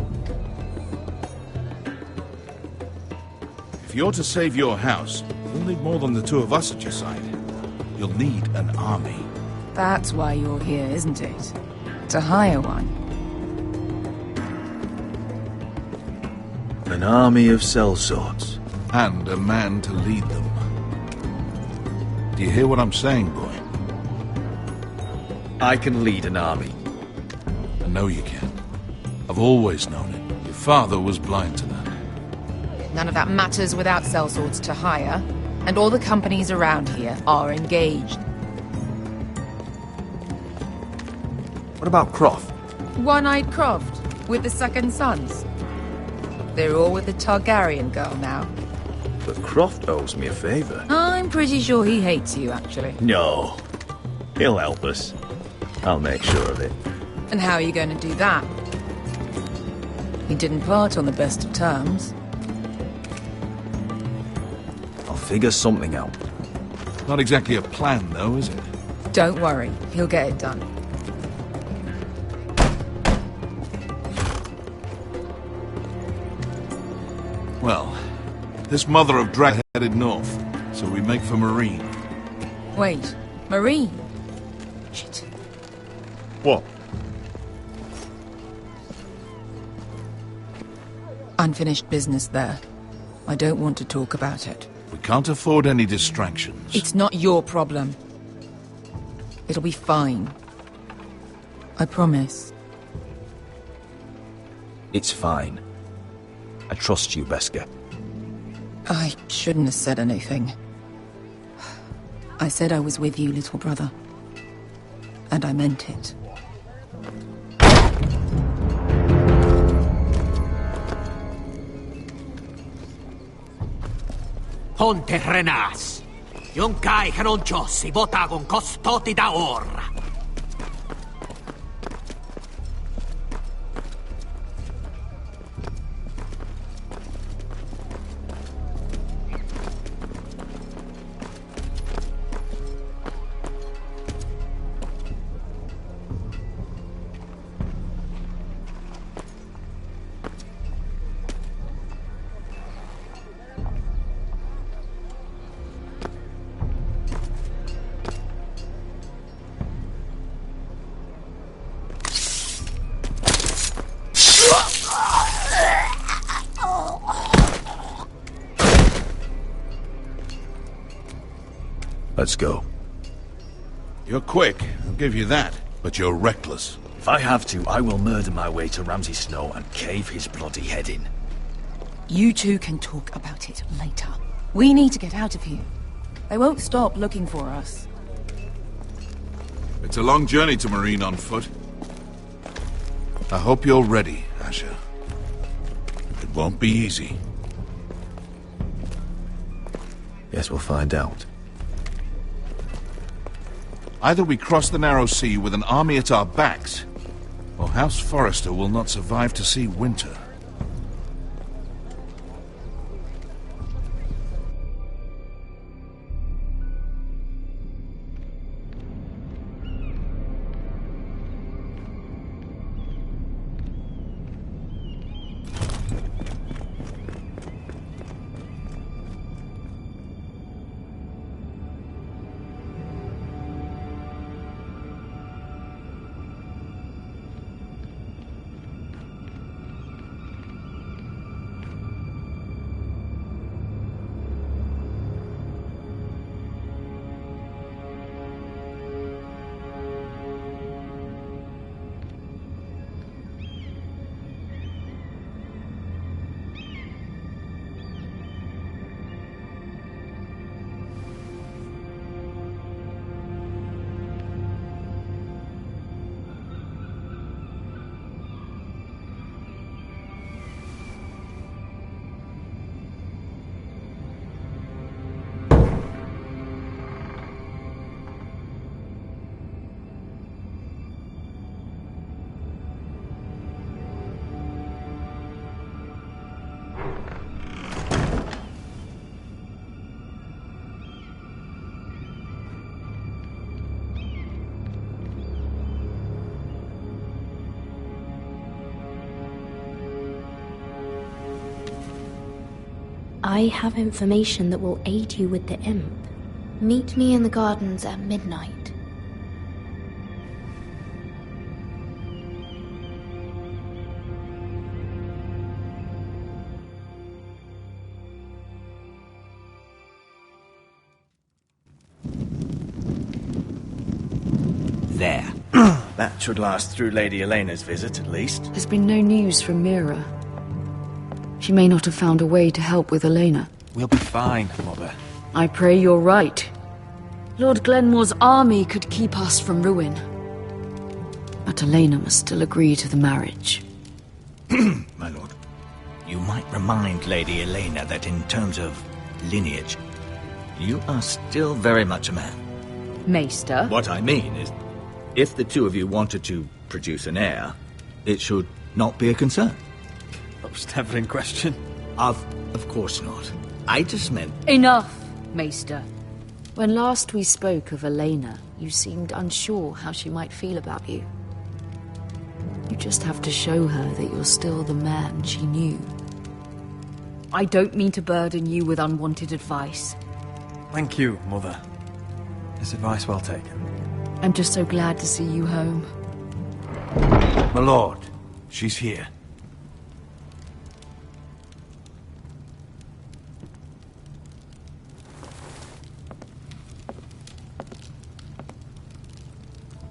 If you're to save your house, you'll need more than the two of us at your side. You'll need an army. That's why you're here, isn't it? To hire one. An army of sellswords. And a man to lead them. Do you hear what I'm saying, boy? I can lead an army. I know you can. I've always known it. You're father was blind to that. None of that matters without sellswords to hire, and all the companies around here are engaged. What about Croft? One-eyed Croft, with the second sons. They're all with the Targaryen girl now. But Croft owes me a favour. I'm pretty sure he hates you, actually. No. He'll help us. I'll make sure of it. And how are you going to do that? We didn't part on the best of terms. I'll figure something out. Not exactly a plan, though, is it? Don't worry, he'll get it done. Well, this mother of drag headed north, so we make for Marine. Wait, Marine? Shit. What? Unfinished business there. I don't want to talk about it. We can't afford any distractions. It's not your problem. It'll be fine. I promise. It's fine. I trust you, Beskar. I shouldn't have said anything. I said I was with you, little brother. And I meant it. Ponte Renas. Yon kai non ciossi, vota con costoti da ora. Let's go. You're quick, I'll give you that. But you're reckless. If I have to, I will murder my way to Ramsay Snow and cave his bloody head in. You two can talk about it later. We need to get out of here. They won't stop looking for us. It's a long journey to Marine on foot. I hope you're ready, Asher. It won't be easy. Yes, we'll find out. Either we cross the narrow sea with an army at our backs, or House Forrester will not survive to see winter. I have information that will aid you with the imp. Meet me in the gardens at midnight. There. That should last through Lady Elena's visit, at least. There's been no news from Mira. She may not have found a way to help with Elena. We'll be fine, Mother. I pray you're right. Lord Glenmore's army could keep us from ruin. But Elena must still agree to the marriage. My lord, you might remind Lady Elena that in terms of lineage, you are still very much a man. Maester? What I mean is, if the two of you wanted to produce an heir, it should not be a concern. That was never in question. Of course not. I just meant... Enough, Maester. When last we spoke of Elena, you seemed unsure how she might feel about you. You just have to show her that you're still the man she knew. I don't mean to burden you with unwanted advice. Thank you, Mother. It's advice well taken. I'm just so glad to see you home. My lord, she's here.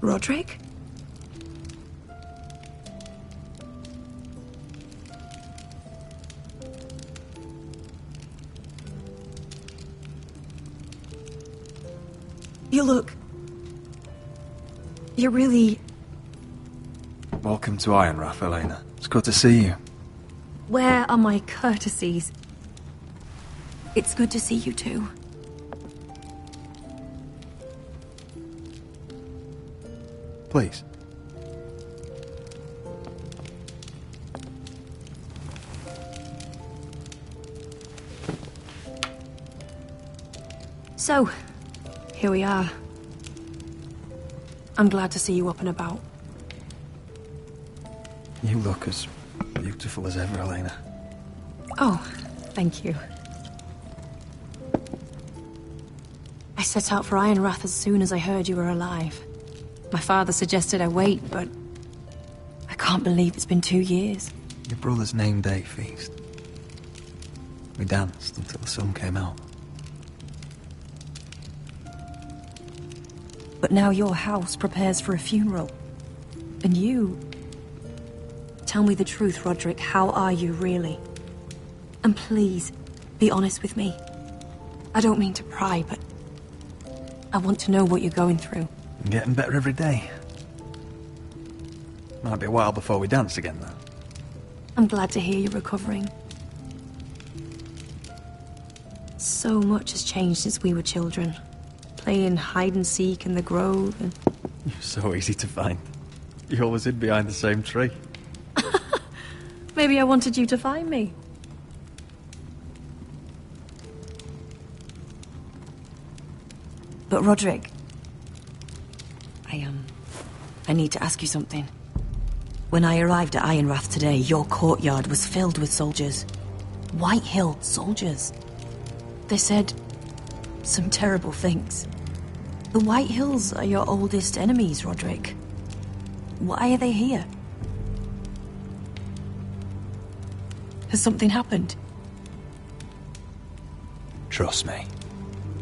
Roderick? You look... You're really... Welcome to Ironrath, Elena. It's good to see you. Where are my courtesies? It's good to see you too. Please. So, here we are. I'm glad to see you up and about. You look as beautiful as ever, Elena. Oh, thank you. I set out for Ironrath as soon as I heard you were alive. My father suggested I wait, but I can't believe it's been 2 years. Your brother's name day feast. We danced until the sun came out. But now your house prepares for a funeral. And you... Tell me the truth, Roderick. How are you, really? And please, be honest with me. I don't mean to pry, but... I want to know what you're going through. I'm getting better every day. Might be a while before we dance again, though. I'm glad to hear you're recovering. So much has changed since we were children. Playing hide-and-seek in the grove and... You're so easy to find. You always hid behind the same tree. Maybe I wanted you to find me. But Roderick... I need to ask you something. When I arrived at Ironrath today, your courtyard was filled with soldiers. White Hill soldiers. They said some terrible things. The White Hills are your oldest enemies, Roderick. Why are they here? Has something happened? Trust me,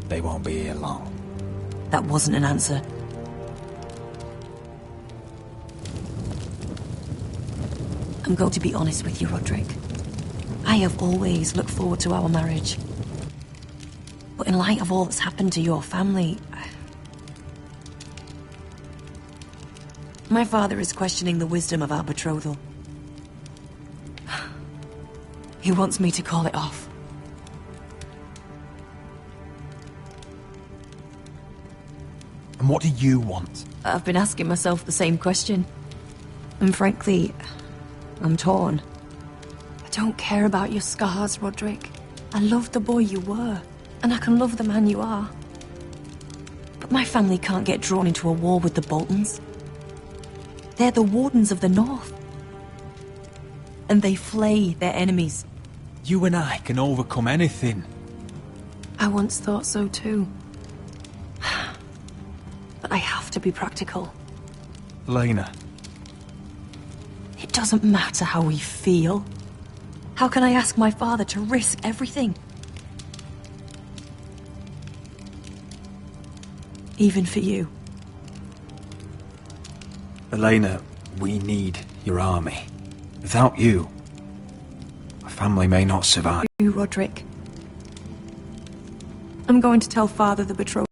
they won't be here long. That wasn't an answer. I'm going to be honest with you, Roderick. I have always looked forward to our marriage. But in light of all that's happened to your family... My father is questioning the wisdom of our betrothal. He wants me to call it off. And what do you want? I've been asking myself the same question. And frankly, I'm torn. I don't care about your scars, Roderick. I love the boy you were, and I can love the man you are. But my family can't get drawn into a war with the Boltons. They're the Wardens of the North. And they flay their enemies. You and I can overcome anything. I once thought so too. But I have to be practical. Elena. It doesn't matter how we feel. How can I ask my father to risk everything? Even for you. Elena, we need your army. Without you, My family may not survive. You, Roderick. I'm going to tell Father the betrothal